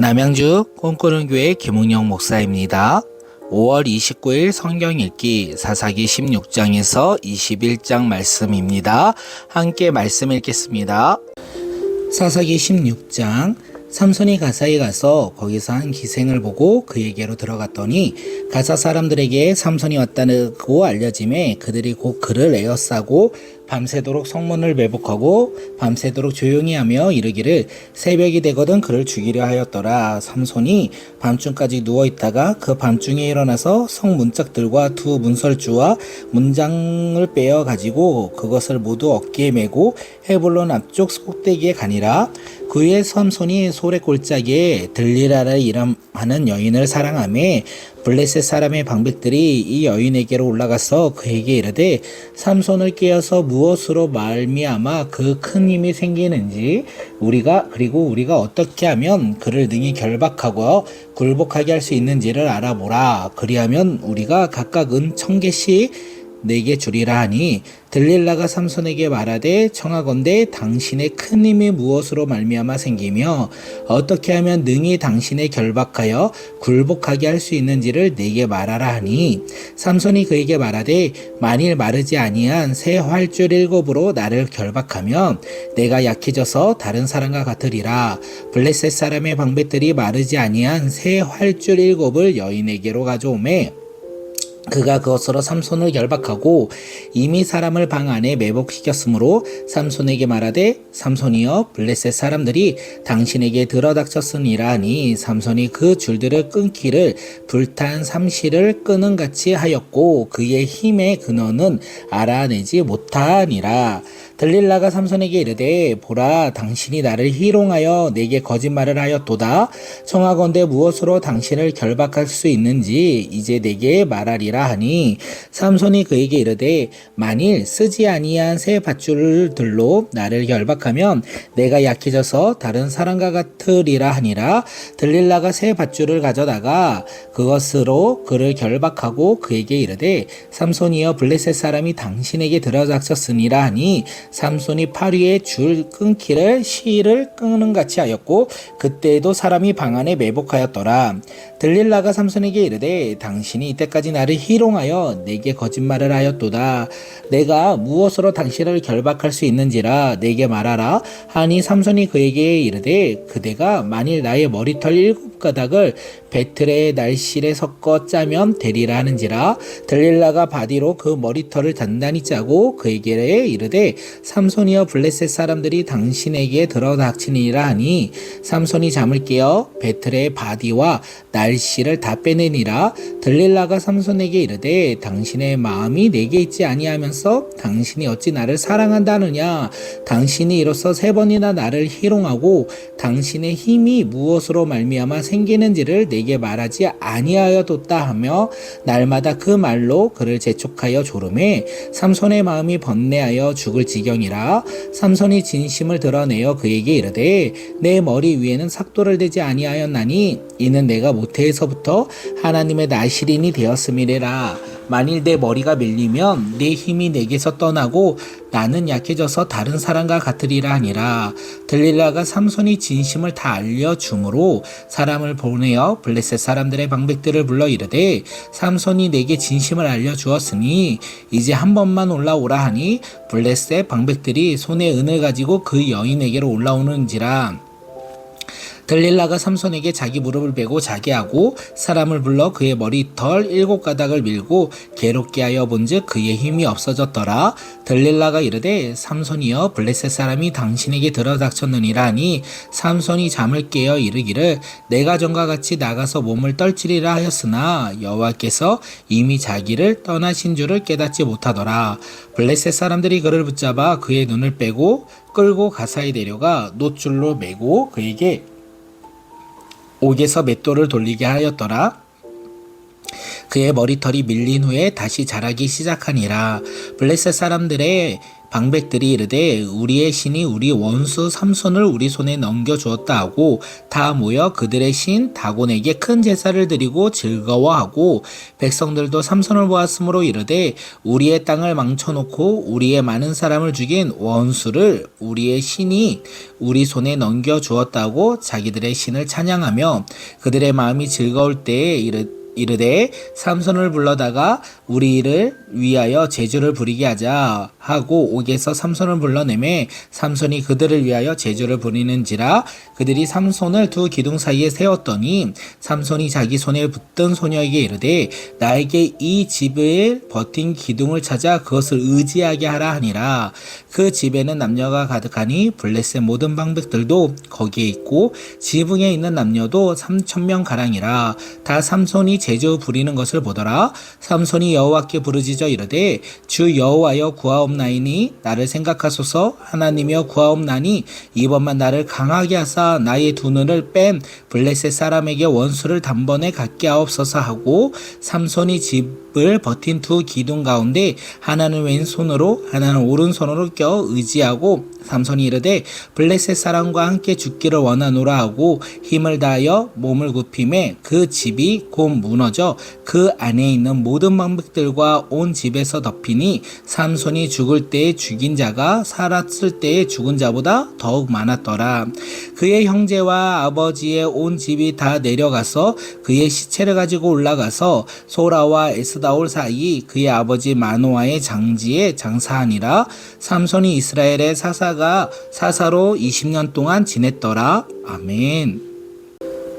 남양주 꿈꾸는 교회 김웅영 목사입니다. 5월 29일 성경 읽기 사사기 16장에서 21장 말씀입니다. 함께 말씀 읽겠습니다. 사사기 16장 삼손이 가사에 가서 거기서 한 기생을 보고 그에게로 들어갔더니 가사 사람들에게 삼손이 왔다고 알려짐에 그들이 곧 그를 에워싸고 밤새도록 성문을 매복하고 밤새도록 조용히 하며 이르기를 새벽이 되거든 그를 죽이려 하였더라. 삼손이 밤중까지 누워있다가 그 밤중에 일어나서 성 문짝들과 두 문설주와 문장을 빼어 가지고 그것을 모두 어깨에 메고 헤볼론 앞쪽 꼭대기에 가니라. 그 후에 삼손이 소래 골짜기에 들리라라 이름하는 여인을 사랑하며 블레셋 사람의 방백들이 이 여인에게로 올라가서 그에게 이르되 삼손을 깨어서 무엇으로 말미암아 그 큰 힘이 생기는지 우리가 어떻게 하면 그를 능히 결박하고 굴복하게 할 수 있는지를 알아보라. 그리하면 우리가 각각 은 1000개씩 내게 주리라 하니 들릴라가 삼손에게 말하되 청하건대 당신의 큰 힘이 무엇으로 말미암아 생기며 어떻게 하면 능히 당신의 결박하여 굴복하게 할 수 있는지를 내게 말하라 하니 삼손이 그에게 말하되 만일 마르지 아니한 새 활줄 7으로 나를 결박하면 내가 약해져서 다른 사람과 같으리라. 블레셋 사람의 방백들이 마르지 아니한 새 활줄 7을 여인에게로 가져오매 그가 그것으로 삼손을 결박하고 이미 사람을 방 안에 매복시켰으므로 삼손에게 말하되 삼손이여 블레셋 사람들이 당신에게 들어닥쳤으니라 하니 삼손이 그 줄들을 끊기를 불탄 삼시를 끄는 같이 하였고 그의 힘의 근원은 알아내지 못하니라. 들릴라가 삼손에게 이르되 보라 당신이 나를 희롱하여 내게 거짓말을 하였도다. 청하건대 무엇으로 당신을 결박할 수 있는지 이제 내게 말하리라 하니 삼손이 그에게 이르되 만일 쓰지 아니한 새 밧줄들로 나를 결박하면 내가 약해져서 다른 사람과 같으리라 하니라. 들릴라가 새 밧줄을 가져다가 그것으로 그를 결박하고 그에게 이르되 삼손이여 블레셋 사람이 당신에게 들어닥쳤으니라 하니 삼손이 팔 위에 줄 끊기를 실을 끄는 같이 하였고 그때에도 사람이 방 안에 매복하였더라. 들릴라가 삼손에게 이르되 당신이 이때까지 나를 희롱하여 내게 거짓말을 하였도다. 내가 무엇으로 당신을 결박할 수 있는지라 내게 말하라 하니 삼손이 그에게 이르되 그대가 만일 나의 머리털 7가닥을 배틀의 날실에 섞어 짜면 되리라 하는지라. 들릴라가 바디로 그 머리털을 단단히 짜고 그에게 이르되 삼손이여 블레셋 사람들이 당신에게 들어닥치니라 하니 삼손이 잠을 깨어 배틀의 바디와 날실을 다 빼내니라. 들릴라가 삼손에게 이르되 당신의 마음이 내게 있지 아니하면서 당신이 어찌 나를 사랑한다느냐. 당신이 이로써 3번이나 나를 희롱하고 당신의 힘이 무엇으로 말미암아 생기는지를 내게 말하지 아니하여뒀다 하며 날마다 그 말로 그를 재촉하여 조르매 삼손의 마음이 번뇌하여 죽을 지경이라. 삼손이 진심을 드러내어 그에게 이르되 내 머리 위에는 삭도를 대지 아니하였나니 이는 내가 모태에서부터 하나님의 나실인이 되었음이래라. 만일 내 머리가 밀리면 내 힘이 내게서 떠나고 나는 약해져서 다른 사람과 같으리라 하니라. 들릴라가 삼손이 진심을 다 알려주므로 사람을 보내어 블레셋 사람들의 방백들을 불러 이르되 삼손이 내게 진심을 알려주었으니 이제 한 번만 올라오라 하니 블레셋 방백들이 손에 은을 가지고 그 여인에게로 올라오는지라. 들릴라가 삼손에게 자기 무릎을 베고 자게 하고 사람을 불러 그의 머리털 7가닥을 밀고 괴롭게 하여 본즉 그의 힘이 없어졌더라. 들릴라가 이르되 삼손이여 블레셋 사람이 당신에게 들어닥쳤느니라 하니 삼손이 잠을 깨어 이르기를 내가 전과 같이 나가서 몸을 떨치리라 하였으나 여호와께서 이미 자기를 떠나신 줄을 깨닫지 못하더라. 블레셋 사람들이 그를 붙잡아 그의 눈을 빼고 끌고 가사에 데려가 놋줄로 매고 그에게 옥에서 맷돌을 돌리게 하였더라. 그의 머리털이 밀린 후에 다시 자라기 시작하니라. 블레셋 사람들의 방백들이 이르되 우리의 신이 우리 원수 삼손을 우리 손에 넘겨주었다 하고 다 모여 그들의 신 다곤에게 큰 제사를 드리고 즐거워하고 백성들도 삼손을 보았으므로 이르되 우리의 땅을 망쳐놓고 우리의 많은 사람을 죽인 원수를 우리의 신이 우리 손에 넘겨주었다고 자기들의 신을 찬양하며 그들의 마음이 즐거울 때에 이르되 삼손을 불러다가 우리를 위하여 제주를 부리게 하자 하고 옥에서 삼손을 불러내매 삼손이 그들을 위하여 제주를 부리는지라 그들이 삼손을 두 기둥 사이에 세웠더니 삼손이 자기 손에 붙든 소녀에게 이르되 나에게 이 집을 버틴 기둥을 찾아 그것을 의지하게 하라 하니라. 그 집에는 남녀가 가득하니 블레셋 모든 방백들도 거기에 있고 지붕에 있는 남녀도 3,000명 가량이라. 다 삼손이 제주 부리는 것을 보더라. 삼손이 여호와께 부르짖어 이르되 주 여호와여 구하옵나이니 나를 생각하소서. 하나님이여 구하옵나니 이번만 나를 강하게 하사 나의 두 눈을 뺀 블레셋 사람에게 원수를 단번에 갖게 하옵소서 하고 삼손이 집을 버틴 두 기둥 가운데 하나는 왼손으로 하나는 오른손으로 껴 의지하고 삼손이 이르되 블레셋 사람과 함께 죽기를 원하노라 하고 힘을 다하여 몸을 굽히매 그 집이 곧 무너져 그 안에 있는 모든 방백들과 온 집에서 덮이니 삼손이 죽을 때에 죽인 자가 살았을 때에 죽은 자보다 더욱 많았더라. 그의 형제와 아버지의 온 집이 다 내려가서 그의 시체를 가지고 올라가서 소라와 에스다올 사이 그의 아버지 마노아의 장지에 장사하니라. 삼손이 이스라엘의 사사로 20년 동안 지냈더라. 아멘.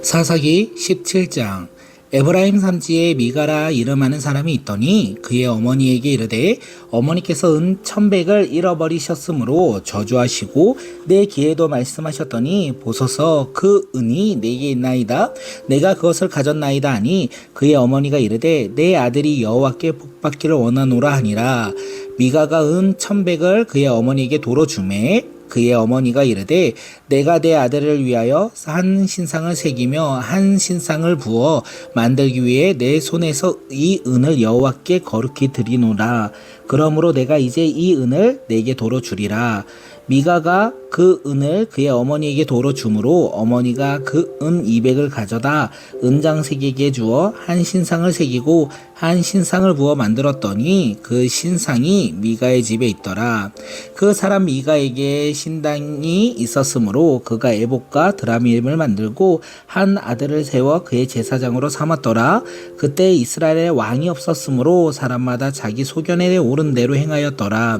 사사기 17장. 에브라임 산지에 미가라 이름하는 사람이 있더니 그의 어머니에게 이르되 어머니께서 은 1,100을 잃어버리셨으므로 저주하시고 내 귀에도 말씀하셨더니 보소서 그 은이 내게 있나이다. 내가 그것을 가졌나이다 하니 그의 어머니가 이르되 내 아들이 여호와께 복받기를 원하노라 하니라. 미가가 은 1,100을 그의 어머니에게 도로 주매 그의 어머니가 이르되 내가 내 아들을 위하여 한 신상을 새기며 한 신상을 부어 만들기 위해 내 손에서 이 은을 여호와께 거룩히 드리노라. 그러므로 내가 이제 이 은을 내게 도로 주리라. 미가가 그 은을 그의 어머니에게 도로 주므로 어머니가 그 은 200을 가져다 은장색에게 주어 한 신상을 새기고 한 신상을 부어 만들었더니 그 신상이 미가의 집에 있더라. 그 사람 미가에게 신당이 있었으므로 그가 에봇과 드라밈을 만들고 한 아들을 세워 그의 제사장으로 삼았더라. 그때 이스라엘에 왕이 없었으므로 사람마다 자기 소견에 오른 대로 행하였더라.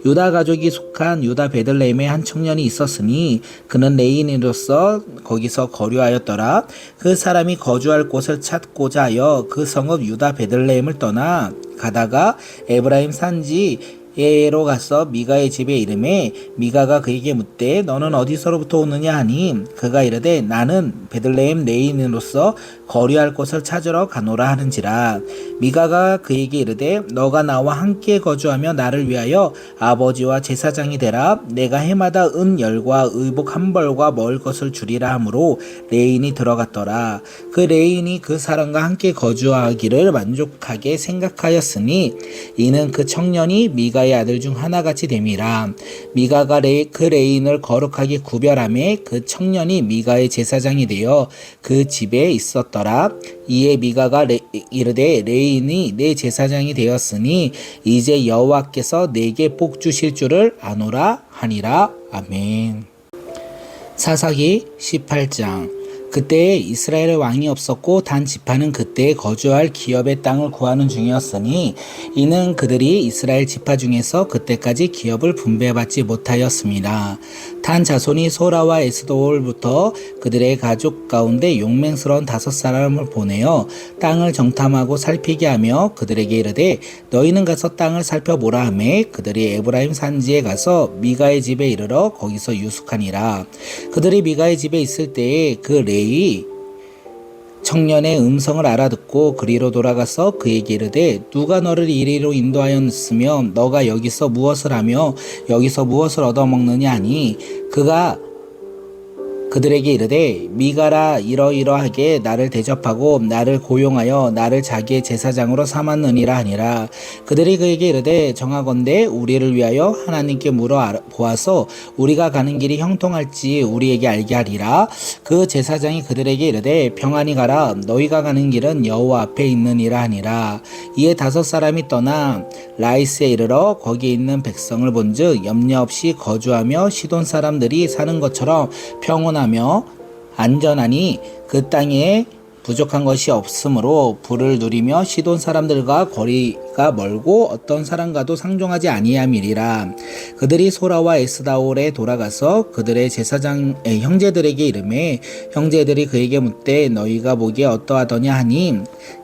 유다 가족이 속한 유다 베들레헴에 한 청년이 있었으니 그는 레인으로서 거기서 거류하였더라. 그 사람이 거주할 곳을 찾고자 하여 그 성읍 유다 베들레헴을 떠나 가다가 에브라임 산지에로 가서 미가의 집에 이르매 미가가 그에게 묻되 너는 어디서로부터 오느냐 하니 그가 이르되 나는 베들레헴 레인으로서 거류할 곳을 찾으러 가노라 하는지라. 미가가 그에게 이르되 너가 나와 함께 거주하며 나를 위하여 아버지와 제사장이 되라. 내가 해마다 은 10과 의복 1벌과 먹을 것을 주리라 하므로 레인이 들어갔더라. 그 레인이 그 사람과 함께 거주하기를 만족하게 생각하였으니 이는 그 청년이 미가의 아들 중 하나같이 됨이라. 미가가 그 레인을 거룩하게 구별하매 그 청년이 미가의 제사장이 되어 그 집에 있었더라. 이에 미가가 이르되 레인이 내 제사장이 되었으니 이제 여호와께서 내게 복 주실 줄을 아노라 하니라. 아멘. 사사기 18장. 그때에 이스라엘의 왕이 없었고 단 지파는 그때에 거주할 기업의 땅을 구하는 중이었으니 이는 그들이 이스라엘 지파 중에서 그때까지 기업을 분배받지 못하였습니다. 단 자손이 소라와 에스도올부터 그들의 가족 가운데 용맹스러운 5사람을 보내어 땅을 정탐하고 살피게 하며 그들에게 이르되 너희는 가서 땅을 살펴보라 하매 그들이 에브라임 산지에 가서 미가의 집에 이르러 거기서 유숙하니라. 그들이 미가의 집에 있을 때에 그 레이 청년의 음성을 알아듣고 그리로 돌아가서 그에게 이르되 누가 너를 이리로 인도하였으며 너가 여기서 무엇을 하며 여기서 무엇을 얻어먹느냐 하니 그들에게 이르되 미가라 이러이러하게 나를 대접하고 나를 고용하여 나를 자기의 제사장으로 삼았느니라 하니라. 그들이 그에게 이르되 정하건대 우리를 위하여 하나님께 물어 보아서 우리가 가는 길이 형통할지 우리에게 알게 하리라. 그 제사장이 그들에게 이르되 평안히 가라. 너희가 가는 길은 여호와 앞에 있느니라 하니라. 이에 5사람이 떠나 라이스에 이르러 거기 있는 백성을 본즉 염려 없이 거주하며 시돈 사람들이 사는 것처럼 평온하며 안전하니 그 땅에 부족한 것이 없으므로 부를 누리며 시돈 사람들과 거리가 멀고 어떤 사람과도 상종하지 아니함이리라. 그들이 소라와 에스다올에 돌아가서 그들의 제사장의 형제들에게 이르매 형제들이 그에게 묻되 너희가 보기에 어떠하더냐 하니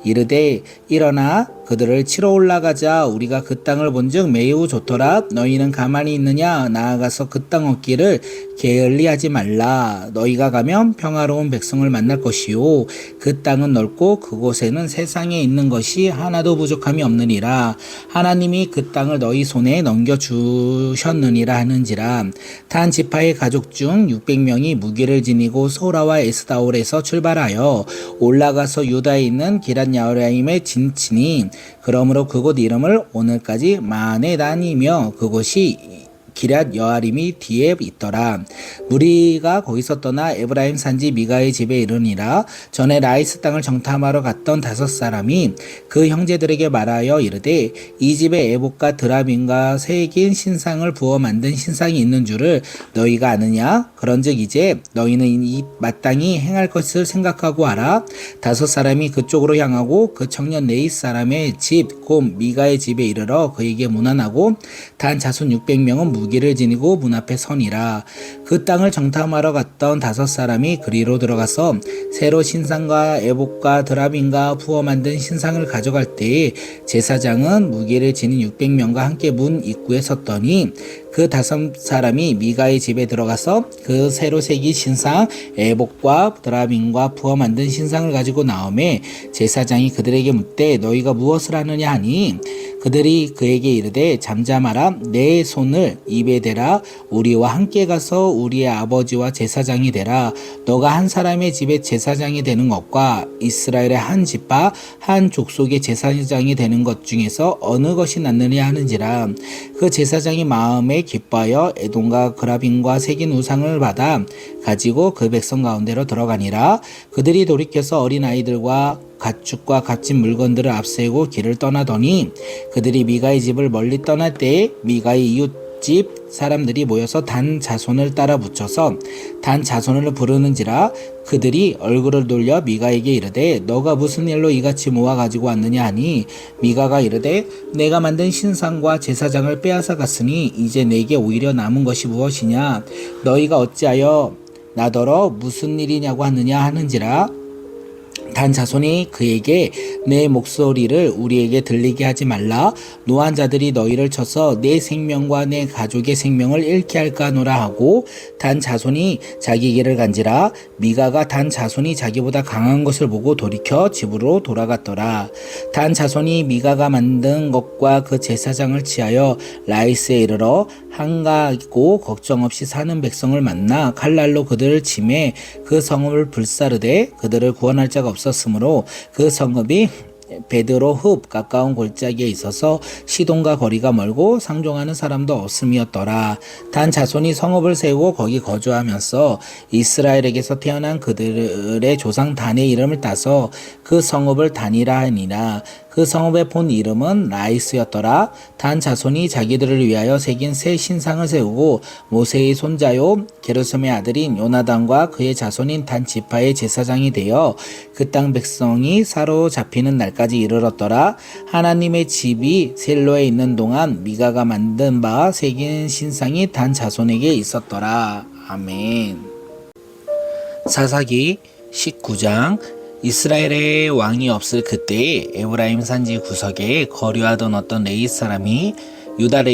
이르되 일어나 그들을 치러 올라가자. 우리가 그 땅을 본즉 매우 좋더라. 너희는 가만히 있느냐? 나아가서 그 땅 얻기를 게을리하지 말라. 너희가 가면 평화로운 백성을 만날 것이요 그 땅은 넓고 그곳에는 세상에 있는 것이 하나도 부족함이 없느니라. 하나님이 그 땅을 너희 손에 넘겨주셨느니라 하는지라. 단 지파의 가족 중 600명이 무기를 지니고 소라와 에스다올에서 출발하여 올라가서 유다에 있는 기럇 야아림에 진치니 그러므로 그곳 이름을 오늘까지 마네단이며 그곳이 기럇 여아림이 뒤에 있더라. 무리가 거기서 떠나 에브라임 산지 미가의 집에 이르니라. 전에 라이스 땅을 정탐하러 갔던 5사람이 그 형제들에게 말하여 이르되 이 집에 에봇과 드라빔과 새긴 신상을 부어 만든 신상이 있는 줄을 너희가 아느냐? 그런즉 이제 너희는 이 마땅히 행할 것을 생각하고 하라. 5사람이 그쪽으로 향하고 그 청년 네잇 사람의 집 곧 미가의 집에 이르러 그에게 문안하고 단 자손 600명은 무기를 지니고 문 앞에 서니라. 그 땅을 정탐하러 갔던 5사람이 그리로 들어가서 새로 신상과 에봇과 드라빔과 부어 만든 신상을 가져갈 때에 제사장은 무기를 지닌 600명과 함께 문 입구에 섰더니 그 5사람이 미가의 집에 들어가서 그 새로 새긴 신상 에봇과 드라빔과 부어 만든 신상을 가지고 나오매 제사장이 그들에게 묻되 너희가 무엇을 하느냐 하니 그들이 그에게 이르되 잠잠하라. 내 손을 입에 대라. 우리와 함께 가서 우리의 아버지와 제사장이 되라. 너가 한 사람의 집에 제사장이 되는 것과 이스라엘의 한 지파 한 족속의 제사장이 되는 것 중에서 어느 것이 낫느냐 하는지라. 그 제사장이 마음에 기뻐하여 에돔과 그라빔과 새긴 우상을 받아 가지고 그 백성 가운데로 들어가니라. 그들이 돌이켜서 어린 아이들과 가축과 값진 물건들을 앞세우고 길을 떠나더니 그들이 미가의 집을 멀리 떠날 때에 미가의 이웃집 사람들이 모여서 단 자손을 따라 붙여서 단 자손을 부르는지라. 그들이 얼굴을 돌려 미가에게 이르되 너가 무슨 일로 이같이 모아 가지고 왔느냐 하니 미가가 이르되 내가 만든 신상과 제사장을 빼앗아 갔으니 이제 내게 오히려 남은 것이 무엇이냐? 너희가 어찌하여 나더러 무슨 일이냐고 하느냐 하는지라. 단 자손이 그에게 내 목소리를 우리에게 들리게 하지 말라. 노한 자들이 너희를 쳐서 내 생명과 내 가족의 생명을 잃게 할까 하노라 하고 단 자손이 자기 길을 간지라. 미가가 단 자손이 자기보다 강한 것을 보고 돌이켜 집으로 돌아갔더라. 단 자손이 미가가 만든 것과 그 제사장을 취하여 라이스에 이르러 한가하고 걱정 없이 사는 백성을 만나 칼날로 그들을 치매 그 성읍을 불사르되 그들을 구원할 자가 없었으므로 그 성읍이 베드로 흡 가까운 골짜기에 있어서 시돈과 거리가 멀고 상종하는 사람도 없음이었더라. 단 자손이 성읍을 세우고 거기 거주하면서 이스라엘에게서 태어난 그들의 조상 단의 이름을 따서 그 성읍을 단이라 하니라. 그 성읍의 본 이름은 라이스였더라. 단 자손이 자기들을 위하여 새긴 새 신상을 세우고 모세의 손자요 게르솜의 아들인 요나단과 그의 자손인 단 지파의 제사장이 되어 그 땅 백성이 사로잡히는 날까지 이르렀더라. 하나님의 집이 셀로에 있는 동안 미가가 만든 바 새긴 신상이 단 자손에게 있었더라. 아멘. 사사기 19장. 이스라엘의 왕이 없을 그때에 에브라임 산지 구석에 거류하던 어떤 레윗 사람이 유다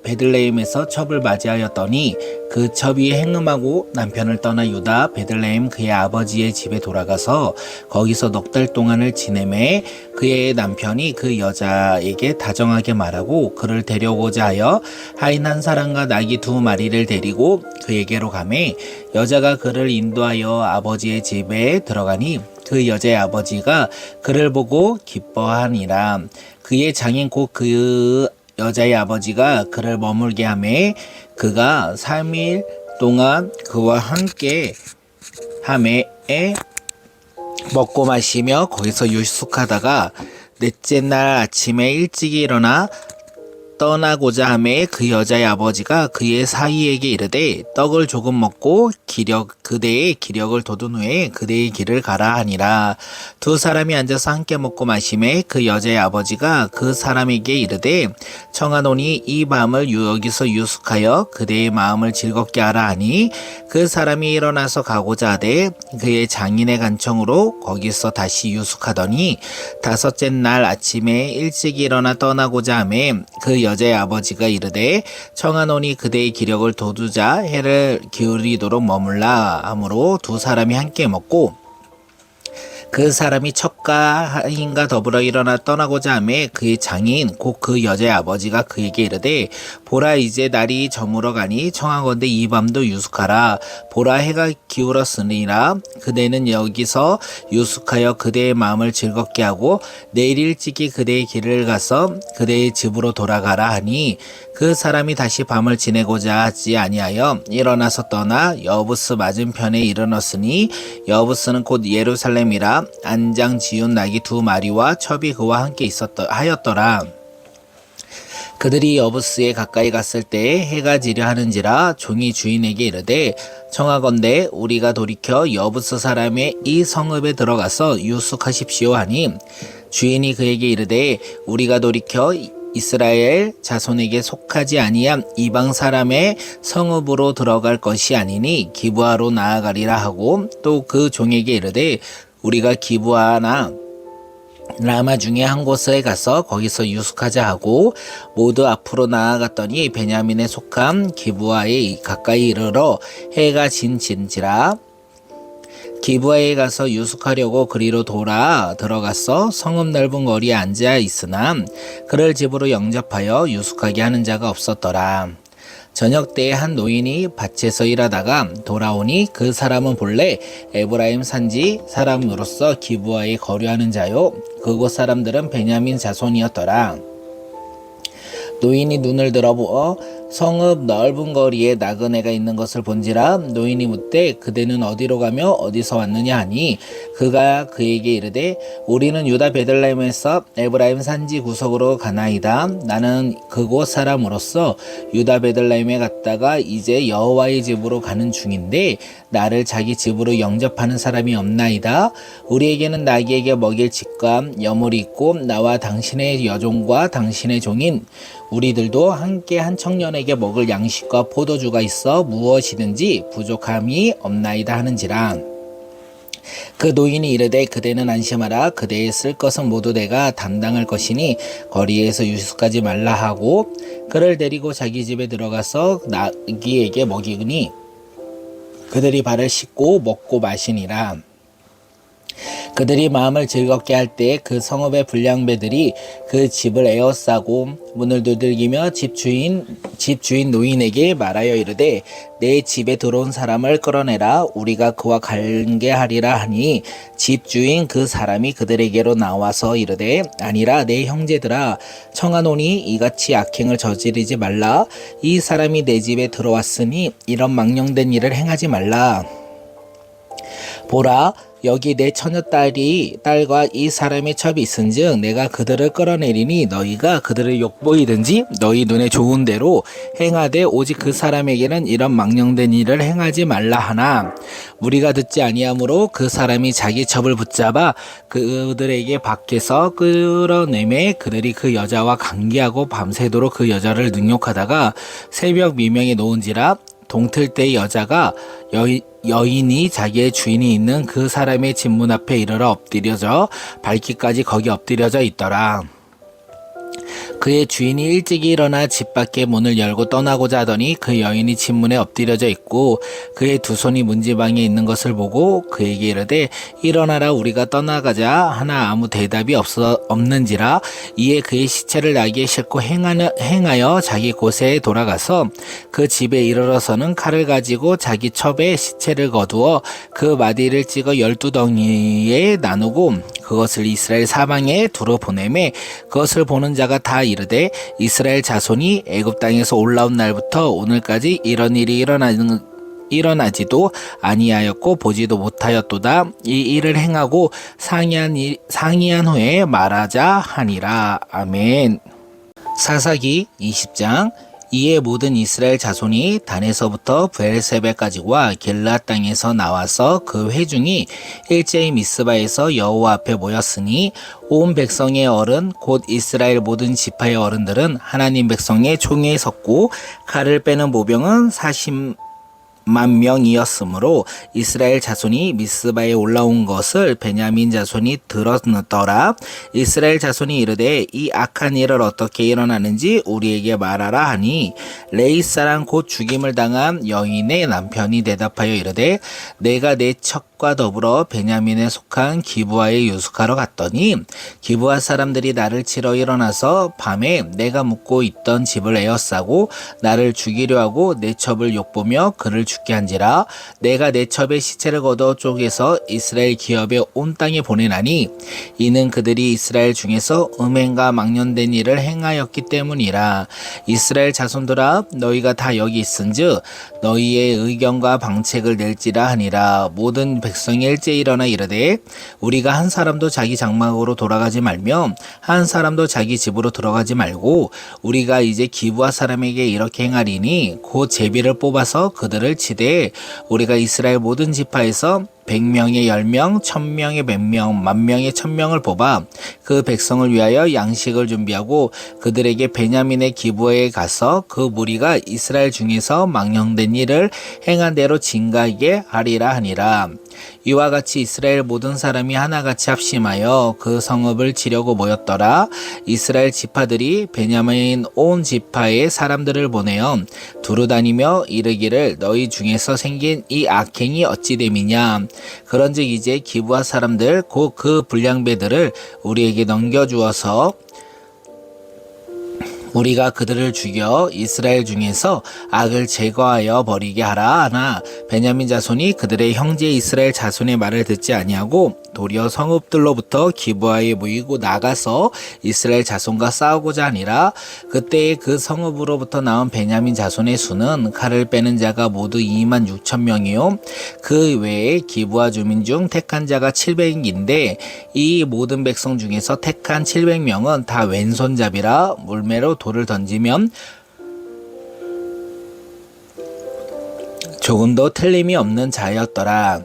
베들레헴에서 첩을 맞이하였더니 그 첩이 행음하고 남편을 떠나 유다 베들레헴 그의 아버지의 집에 돌아가서 거기서 넉 달 동안을 지내매 그의 남편이 그 여자에게 다정하게 말하고 그를 데려오고자 하여 하인 한 사람과 나귀 2마리를 데리고 그에게로 가매 여자가 그를 인도하여 아버지의 집에 들어가니 그 여자의 아버지가 그를 보고 기뻐하니라. 그의 장인 곧 그 여자의 아버지가 그를 머물게 하매 그가 3일 동안 그와 함께 하매 먹고 마시며 거기서 유숙하다가 넷째 날 아침에 일찍 일어나 떠나고자 하매 그 여자의 아버지가 그의 사위에게 이르되 떡을 조금 먹고 그대의 기력을 돋운 후에 그대의 길을 가라 하니라. 두 사람이 앉아서 함께 먹고 마시매 그 여자의 아버지가 그 사람에게 이르되 청하노니 이 밤을 여기서 유숙하여 그대의 마음을 즐겁게 하라 하니 그 사람이 일어나서 가고자 하되 그의 장인의 간청으로 거기서 다시 유숙하더니 5째 날 아침에 일찍 일어나 떠나고자 하매 그 여자의 아버지가 이르되 청하노니 그대의 기력을 돋우자 해를 기울이도록 머물라 하므로 두 사람이 함께 먹고 그 사람이 첩과 하인과 더불어 일어나 떠나고자 하매 그의 장인 곧 그 여자의 아버지가 그에게 이르되 보라 이제 날이 저물어 가니 청하건대 이 밤도 유숙하라. 보라 해가 기울었으니라. 그대는 여기서 유숙하여 그대의 마음을 즐겁게 하고 내일 일찍이 그대의 길을 가서 그대의 집으로 돌아가라 하니 그 사람이 다시 밤을 지내고자 하지 아니하여 일어나서 떠나 여부스 맞은편에 이르렀으니 여부스는 곧 예루살렘이라. 안장 지운 나귀 2마리와 첩이 그와 함께 하였더라. 그들이 여부스에 가까이 갔을 때에 해가 지려 하는지라 종이 주인에게 이르되 청하건대 우리가 돌이켜 여부스 사람의 이 성읍에 들어가서 유숙하십시오 하니 주인이 그에게 이르되 우리가 돌이켜 이스라엘 자손에게 속하지 아니한 이방 사람의 성읍으로 들어갈 것이 아니니 기브아로 나아가리라 하고 또 그 종에게 이르되 우리가 기브아나 라마 중에 한 곳에 가서 거기서 유숙하자 하고 모두 앞으로 나아갔더니 베냐민에 속한 기브아에 가까이 이르러 해가 진지라. 기브아에 가서 유숙하려고 그리로 돌아 들어가서 성읍 넓은 거리에 앉아 있으나 그를 집으로 영접하여 유숙하게 하는 자가 없었더라. 저녁 때에 한 노인이 밭에서 일하다가 돌아오니 그 사람은 본래 에브라임 산지 사람으로서 기브아에 거류하는 자요 그곳 사람들은 베냐민 자손이었더라. 노인이 눈을 들어보어 성읍 넓은 거리에 나그네가 있는 것을 본지라. 노인이 묻되 그대는 어디로 가며 어디서 왔느냐 하니 그가 그에게 이르되 우리는 유다 베들레헴에서 에브라임 산지 구석으로 가나이다. 나는 그곳 사람으로서 유다 베들레헴에 갔다가 이제 여호와의 집으로 가는 중인데 나를 자기 집으로 영접하는 사람이 없나이다. 우리에게는 나귀에게 먹일 집과 여물이 있고 나와 당신의 여종과 당신의 종인 우리들도 함께 한 청년에게 먹을 양식과 포도주가 있어 무엇이든지 부족함이 없나이다 하는지라. 그 노인이 이르되 그대는 안심하라. 그대의 쓸 것은 모두 내가 담당할 것이니 거리에서 유숙하지 말라 하고 그를 데리고 자기 집에 들어가서 나귀에게 먹이니 그들이 발을 씻고 먹고 마시니라. 그들이 마음을 즐겁게 할 때 그 성읍의 불량배들이 그 집을 에워싸고 문을 두들기며 집주인 노인에게 말하여 이르되 내 집에 들어온 사람을 끌어내라. 우리가 그와 관계하리라 하니 집주인 그 사람이 그들에게로 나와서 이르되 아니라 내 형제들아 청하노니 이같이 악행을 저지르지 말라. 이 사람이 내 집에 들어왔으니 이런 망령된 일을 행하지 말라. 보라 여기 내 처녀딸과 이 사람의 첩이 있은즉 내가 그들을 끌어내리니 너희가 그들을 욕보이든지 너희 눈에 좋은 대로 행하되 오직 그 사람에게는 이런 망령된 일을 행하지 말라 하나 우리가 듣지 아니하므로 그 사람이 자기 첩을 붙잡아 그들에게 밖에서 끌어내매 그들이 그 여자와 관계하고 밤새도록 그 여자를 능욕하다가 새벽 미명에 놓은지라. 동틀 때 여자가 여인이 자기의 주인이 있는 그 사람의 집 문 앞에 이르러 엎드려져 밝기까지 거기 엎드려져 있더라. 그의 주인이 일찍이 일어나 집 밖에 문을 열고 떠나고자 하더니 그 여인이 집문에 엎드려져 있고 그의 두 손이 문지방에 있는 것을 보고 그에게 이르되 일어나라 우리가 떠나가자 하나 아무 대답이 없는지라. 이에 그의 시체를 나귀에 싣고 행하여 자기 곳에 돌아가서 그 집에 이르러서는 칼을 가지고 자기 첩에 시체를 거두어 그 마디를 찍어 12덩이에 나누고 그것을 이스라엘 사방에 두루 보내매 그것을 보는 자가 다 이르되 이스라엘 자손이 애굽 땅에서 올라온 날부터 오늘까지 이런 일이 일어나지도 아니하였고 보지도 못하였도다. 이 일을 행하고 상의한 후에 말하자 하니라. 아멘. 사사기 20장. 이에 모든 이스라엘 자손이 단에서부터 브엘세베까지와 길르앗 땅에서 나와서 그 회중이 일제히 미스바에서 여호와 앞에 모였으니 온 백성의 어른 곧 이스라엘 모든 지파의 어른들은 하나님 백성의 총회에 섰고 칼을 빼는 모병은 40만 명이었으므로 이스라엘 자손이 미스바에 올라온 것을 베냐민 자손이 들었더라. 이스라엘 자손이 이르되 이 악한 일을 어떻게 일어나는지 우리에게 말하라 하니 레이 사람 곧 죽임을 당한 여인의 남편이 대답하여 이르되 내가 내 척과 더불어 베냐민에 속한 기브아에 유숙하러 갔더니 기브아 사람들이 나를 치러 일어나서 밤에 내가 묵고 있던 집을 에워싸고 나를 죽이려 하고 내 첩을 욕보며 그를 죽게 한지라. 내가 내 첩의 시체를 걷어 쪼개서 이스라엘 기업의 온 땅에 보내나니 이는 그들이 이스라엘 중에서 음행과 망령된 일을 행하였기 때문이라. 이스라엘 자손들아 너희가 다 여기 있은즉 너희의 의견과 방책을 낼지라 하니라. 모든 백성이 일제히 일어나 이르되 우리가 한 사람도 자기 장막으로 돌아가지 말며 한 사람도 자기 집으로 들어가지 말고 우리가 이제 기브아 사람에게 이렇게 행하리니 곧 제비를 뽑아서 그들을 치되 우리가 이스라엘 모든 지파에서 100명의 10명, 1000명의 100명, 10,000명의 1000명을 뽑아 그 백성을 위하여 양식을 준비하고 그들에게 베냐민의 기브아에 가서 그 무리가 이스라엘 중에서 망령된 일을 행한 대로 징가하게 하리라 하니라. 이와 같이 이스라엘 모든 사람이 하나같이 합심하여 그 성읍을 치려고 모였더라. 이스라엘 지파들이 베냐민 온 지파의 사람들을 보내어 두루다니며 이르기를 너희 중에서 생긴 이 악행이 어찌 됨이냐. 그런즉 이제 기브아 사람들 곧 그 불량배들을 우리에게 넘겨주어서 우리가 그들을 죽여 이스라엘 중에서 악을 제거하여 버리게 하라 하나 베냐민 자손이 그들의 형제 이스라엘 자손의 말을 듣지 아니하고 도리어 성읍들로부터 기브아에 모이고 나가서 이스라엘 자손과 싸우고자 하니라. 그때에 그 성읍으로부터 나온 베냐민 자손의 수는 칼을 빼는 자가 모두 26,000명이요 그 외에 기브아 주민 중 택한 자가 700인데 이 모든 백성 중에서 택한 700명은 다 왼손잡이라 물매로 돌을 던지면 조금도 틀림이 없는 자였더라.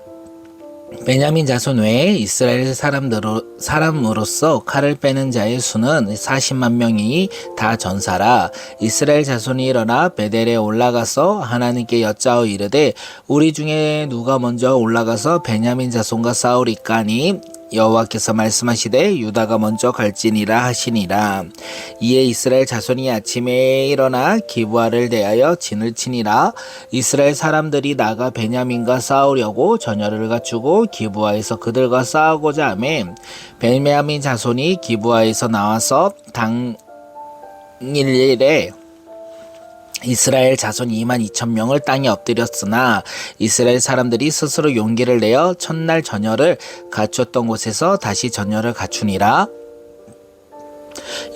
베냐민 자손 외에 이스라엘 사람으로서 칼을 빼는 자의 수는 40만 명이 다 전사라. 이스라엘 자손이 일어나 베델에 올라가서 하나님께 여짜오 이르되 우리 중에 누가 먼저 올라가서 베냐민 자손과 싸우리까 하니 여호와께서 말씀하시되 유다가 먼저 갈지니라 하시니라. 이에 이스라엘 자손이 아침에 일어나 기브아를 대하여 진을 치니라. 이스라엘 사람들이 나가 베냐민과 싸우려고 전열을 갖추고 기브아에서 그들과 싸우고자 하매 베냐민 자손이 기브아에서 나와서 당일에 이스라엘 자손 22,000명을 땅에 엎드렸으나 이스라엘 사람들이 스스로 용기를 내어 첫날 전열을 갖췄던 곳에서 다시 전열을 갖추니라.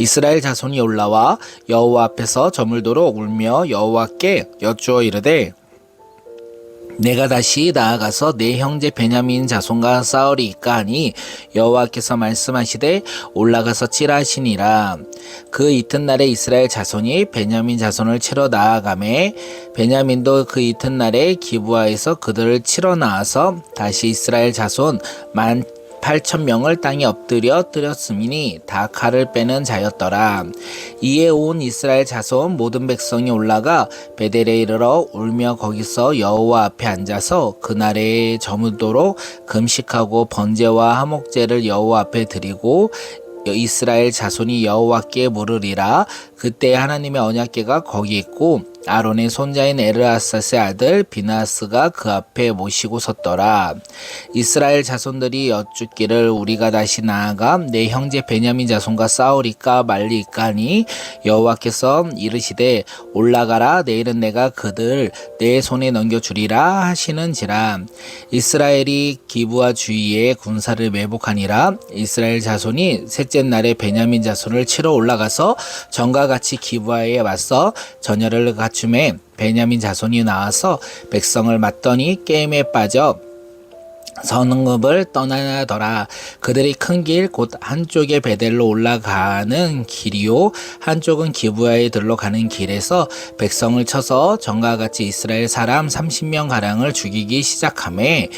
이스라엘 자손이 올라와 여호와 앞에서 저물도록 울며 여호와께 여쭈어 이르되 내가 다시 나아가서 내 형제 베냐민 자손과 싸우리이까 하니 여호와께서 말씀하시되 올라가서 치라 하시니라. 그 이튿날에 이스라엘 자손이 베냐민 자손을 치러 나아가매 베냐민도 그 이튿날에 기브아에서 그들을 치러 나와서 다시 이스라엘 자손 18,000명을 땅에 엎드렸으니 다 칼을 빼는 자였더라. 이에 온 이스라엘 자손 모든 백성이 올라가 베델에 이르러 울며 거기서 여호와 앞에 앉아서 그날에 저물도록 금식하고 번제와 화목제를 여호와 앞에 드리고 이스라엘 자손이 여호와께 물으리라. 그때 하나님의 언약궤가 거기 있고 아론의 손자인 엘르아사스의 아들 비나스가 그 앞에 모시고 섰더라. 이스라엘 자손들이 여쭙기를 우리가 다시 나아가 내 형제 베냐민 자손과 싸우리까 말리까 하니 여호와께서 이르시되 올라가라. 내일은 내가 그들 내 손에 넘겨주리라 하시는지라. 이스라엘이 기브와 주위에 군사를 매복하니라. 이스라엘 자손이 셋째 날에 베냐민 자손을 치러 올라가서 전과 같이 기브아에 맞서 전열을 갖춤에 베냐민 자손이 나와서 백성을 맞더니 게임에 빠져 성읍을 떠나더라. 그들이 큰 길 곧 한쪽에 베델로 올라가는 길이요 한쪽은 기브아에 들러가는 길에서 백성을 쳐서 전과 같이 이스라엘 사람 30명 가량을 죽이기 시작하매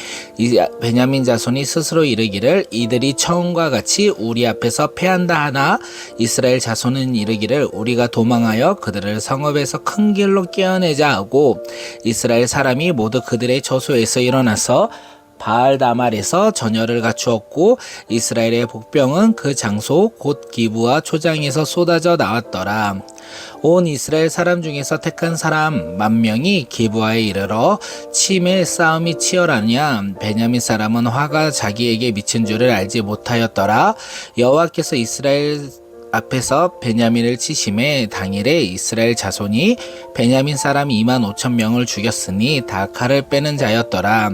베냐민 자손이 스스로 이르기를 이들이 처음과 같이 우리 앞에서 패한다 하나 이스라엘 자손은 이르기를 우리가 도망하여 그들을 성읍에서 큰 길로 깨어내자 하고 이스라엘 사람이 모두 그들의 저소에서 일어나서 바알다말에서 전열을 갖추었고 이스라엘의 복병은 그 장소 곧 기브와 초장에서 쏟아져 나왔더라. 온 이스라엘 사람 중에서 택한 사람 10,000명이 기브아에 이르러 침에 싸움이 치열하냐 베냐민 사람은 화가 자기에게 미친 줄을 알지 못하였더라. 여호와께서 이스라엘 앞에서 베냐민을 치심에 당일에 이스라엘 자손이 베냐민 사람 25,000명을 죽였으니 다 칼을 빼는 자였더라.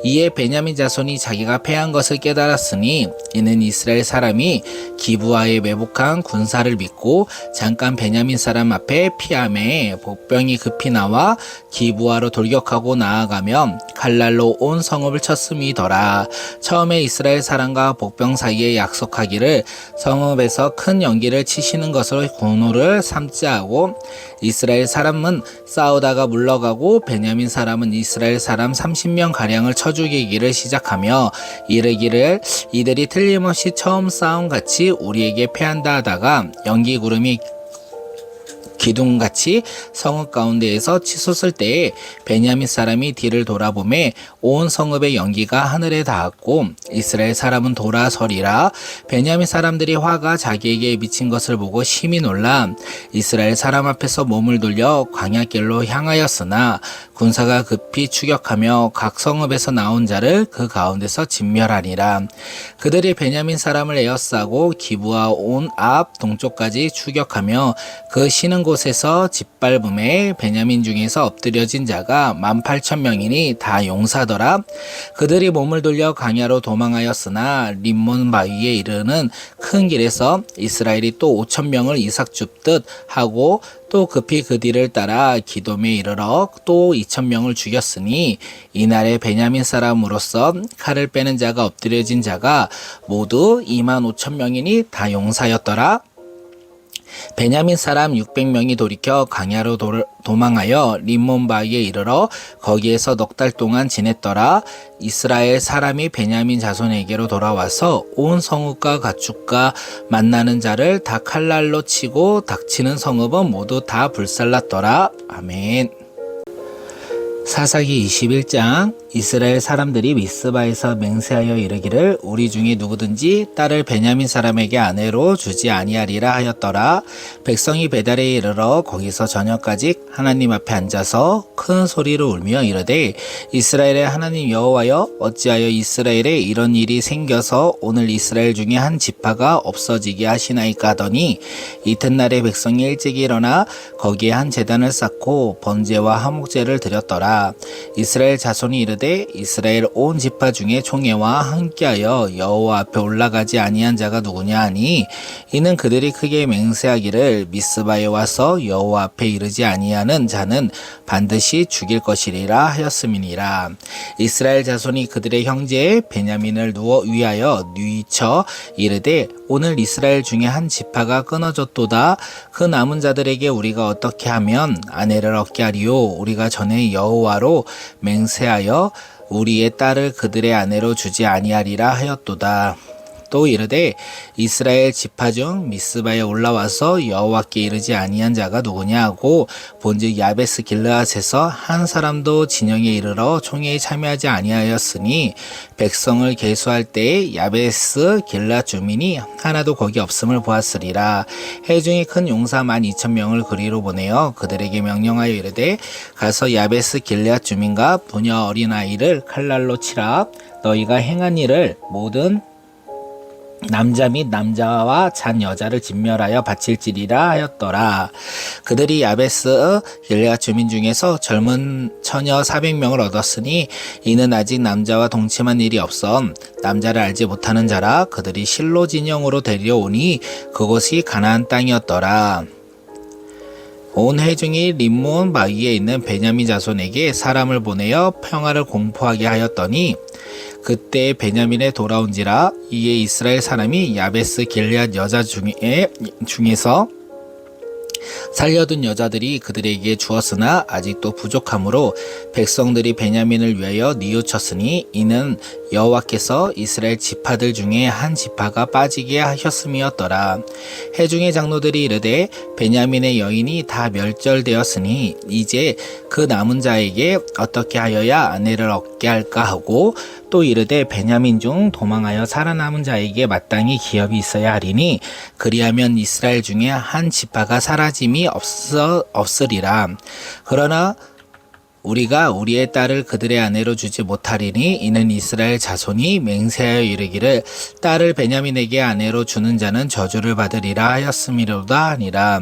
이에 베냐민 자손이 자기가 패한 것을 깨달았으니 이는 이스라엘 사람이 기브아에 매복한 군사를 믿고 잠깐 베냐민 사람 앞에 피하매 복병이 급히 나와 기브아로 돌격하고 나아가며 칼날로 온 성읍을 쳤음이더라. 처음에 이스라엘 사람과 복병 사이에 약속하기를 성읍에서 큰 연기를 치시는 것으로 군호를 삼자 하고 이스라엘 사람은 싸우다가 물러가고 베냐민 사람은 이스라엘 사람 30명 가량을 쳐 죽이기를 시작하며 이르기를 이들이 틀림없이 처음 싸움 같이 우리에게 패한다 하다가 연기 구름이 기둥같이 성읍 가운데에서 치솟을 때에 베냐민 사람이 뒤를 돌아보매 온 성읍의 연기가 하늘에 닿았고 이스라엘 사람은 돌아서리라. 베냐민 사람들이 화가 자기에게 미친 것을 보고 심히 놀라 이스라엘 사람 앞에서 몸을 돌려 광야길로 향하였으나 군사가 급히 추격하며 각 성읍에서 나온 자를 그 가운데서 진멸하니라. 그들이 베냐민 사람을 에워싸고 기브아 온 앞 동쪽까지 추격하며 그 쉬는 곳에서 짓밟음에 베냐민 중에서 엎드려진 자가 18,000명이니 다 용사더라. 그들이 몸을 돌려 광야로 도망하였으나 림몬 바위에 이르는 큰 길에서 이스라엘이 또 5,000명을 이삭 줍듯 하고 또 급히 그 뒤를 따라 기돔에 이르러 또 2,000명을 죽였으니 이날에 베냐민 사람으로서 칼을 빼는 자가 엎드려진 자가 모두 25,000명이니 다 용사였더라. 베냐민 사람 600명이 돌이켜 광야로 도망하여 림몬바위에 이르러 거기에서 넉 달 동안 지냈더라. 이스라엘 사람이 베냐민 자손에게로 돌아와서 온 성읍과 가축과 만나는 자를 다 칼날로 치고 닥치는 성읍은 모두 다 불살랐더라. 아멘. 사사기 21장. 이스라엘 사람들이 미스바에서 맹세하여 이르기를 우리 중에 누구든지 딸을 베냐민 사람에게 아내로 주지 아니하리라 하였더라. 백성이 베달에 이르러 거기서 저녁까지 하나님 앞에 앉아서 큰 소리로 울며 이르되 이스라엘의 하나님 여호와여 어찌하여 이스라엘에 이런 일이 생겨서 오늘 이스라엘 중에 한 지파가 없어지게 하시나이까 하더니 이튿날에 백성이 일찍이 일어나 거기에 한 제단을 쌓고 번제와 화목제를 드렸더라. 이스라엘 자손이 이르되 이스라엘 온 지파 중에 총회와 함께하여 여호와 앞에 올라가지 아니한 자가 누구냐 하니 이는 그들이 크게 맹세하기를 미스바에 와서 여호와 앞에 이르지 아니하는 자는 반드시 죽일 것이리라 하였음이니라. 이스라엘 자손이 그들의 형제 베냐민을 위하여 뉘쳐 이르되 오늘 이스라엘 중에 한 지파가 끊어졌도다. 그 남은 자들에게 우리가 어떻게 하면 아내를 얻게 하리요? 우리가 전에 여호와로 맹세하여 우리의 딸을 그들의 아내로 주지 아니하리라 하였도다. 또 이르되 이스라엘 지파 중 미스바에 올라와서 여호와께 이르지 아니한 자가 누구냐 하고 본즉 야베스 길르앗에서 한 사람도 진영에 이르러 총회에 참여하지 아니하였으니 백성을 계수할 때에 야베스 길르앗 주민이 하나도 거기 없음을 보았으리라. 해중이 큰 용사 12,000명을 그리로 보내어 그들에게 명령하여 이르되 가서 야베스 길르앗 주민과 부녀 어린아이를 칼날로 치라. 너희가 행한 일을 모든 남자 및 남자와 잔 여자를 진멸하여 바칠지리라 하였더라. 그들이 야베스 길르앗 주민 중에서 젊은 처녀 400명을 얻었으니 이는 아직 남자와 동침한 일이 없어 남자를 알지 못하는 자라. 그들이 실로 진영으로 데려오니 그곳이 가나안 땅이었더라. 온 회중이 림몬 바위에 있는 베냐민 자손에게 사람을 보내어 평화를 공포하게 하였더니 그때 베냐민에 돌아온지라. 이에 이스라엘 사람이 야베스 길르앗 여자 중에서 살려둔 여자들이 그들에게 주었으나 아직도 부족하므로 백성들이 베냐민을 위하여 뉘우쳤으니 이는 여호와께서 이스라엘 지파들 중에 한 지파가 빠지게 하셨음이었더라. 회중의 장로들이 이르되 베냐민의 여인이 다 멸절되었으니 이제 그 남은 자에게 어떻게 하여야 아내를 얻게 할까 하고 또 이르되 베냐민 중 도망하여 살아남은 자에게 마땅히 기업이 있어야 하리니 그리하면 이스라엘 중에 한 지파가 사라짐이 없으리라. 그러나 우리가 우리의 딸을 그들의 아내로 주지 못하리니 이는 이스라엘 자손이 맹세하여 이르기를 딸을 베냐민에게 아내로 주는 자는 저주를 받으리라 하였음이로다 하니라.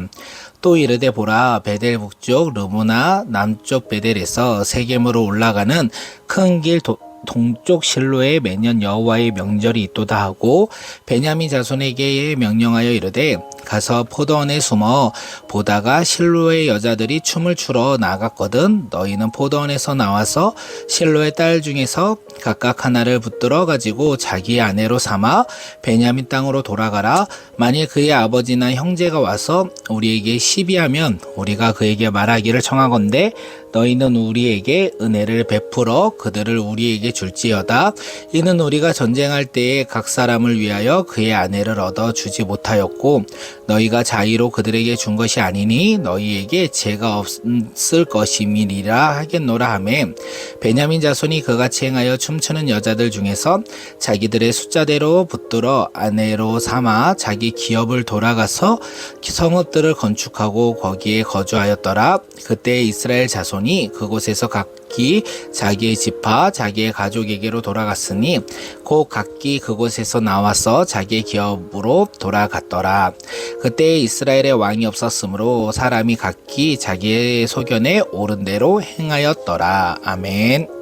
또 이르되 보라 베델 북쪽 르무나 남쪽 베델에서 세겜으로 올라가는 큰 길 동쪽 실로에 매년 여호와의 명절이 있도다 하고 베냐민 자손에게 명령하여 이르되 가서 포도원에 숨어 보다가 실로의 여자들이 춤을 추러 나갔거든. 너희는 포도원에서 나와서 실로의 딸 중에서 각각 하나를 붙들어 가지고 자기의 아내로 삼아 베냐민 땅으로 돌아가라. 만일 그의 아버지나 형제가 와서 우리에게 시비하면 우리가 그에게 말하기를 청하건대 너희는 우리에게 은혜를 베풀어 그들을 우리에게 줄지어다. 이는 우리가 전쟁할 때에 각 사람을 위하여 그의 아내를 얻어 주지 못하였고 너희가 자의로 그들에게 준 것이 아니니 너희에게 죄가 없을 것임이니라 하겠노라 하매 베냐민 자손이 그같이 행하여 춤추는 여자들 중에서 자기들의 숫자대로 붙들어 아내로 삼아 자기 기업을 돌아가서 성읍들을 건축하고 거기에 거주하였더라. 그때 이스라엘 자손이 그곳에서 각기 자기의 지파 자기의 가족에게로 돌아갔으니 곧 각기 그곳에서 나와서 자기의 기업으로 돌아갔더라. 그때 이스라엘에 왕이 없었으므로 사람이 각기 자기의 소견에 옳은 대로 행하였더라. 아멘.